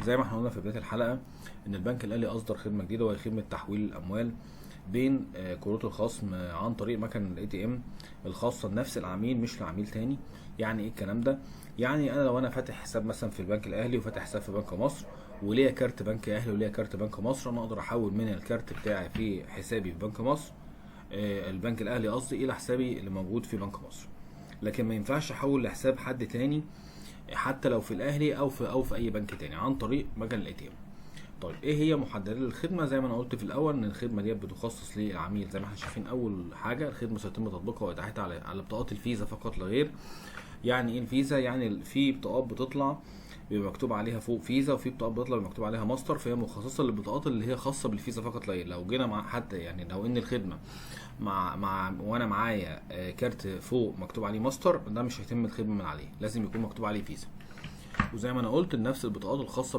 زي ما احنا قلنا في بدايه الحلقه ان البنك الاهلي اصدر خدمه جديده وهي خدمه تحويل الاموال بين كروت الخصم عن طريق مكن الاي تي ام الخاصه بنفس العميل مش لعميل تاني. يعني ايه الكلام ده؟ يعني انا لو انا فاتح حساب مثلا في البنك الاهلي وفاتح حساب في بنك مصر وليا كارت بنك اهلي وليا كارت بنك مصر، انا اقدر احول من الكارت بتاعي في حسابي في بنك مصر البنك الاهلي قصدي الى حسابي اللي موجود في بنك مصر. لكن ما ينفعش احول لحساب حد تاني حتى لو في الاهلي او في اي بنك تاني عن طريق مكن الاي تي ام. طيب ايه هي محددات الخدمه؟ زي ما انا قلت في الاول ان الخدمه دي بتخصص للعميل. زي ما احنا شايفين اول حاجه الخدمه سيتم تطبيقها واتاحتها على بطاقات الفيزا فقط لا غير. يعني ايه الفيزا؟ يعني في بطاقات بتطلع بيبقى مكتوب عليها فوق فيزا، وفي بطاقات بتطلع بيبقى مكتوب عليها ماستر، فهي مخصصه للبطاقات اللي هي خاصه بالفيزا فقط لا غير. لو جينا مع حتى يعني لو ان الخدمه وانا معايا كارت فوق مكتوب عليه ماستر، ده مش هيتم الخدمه من عليه، لازم يكون مكتوب عليه فيزا. وزي ما انا قلت نفس البطاقات الخاصه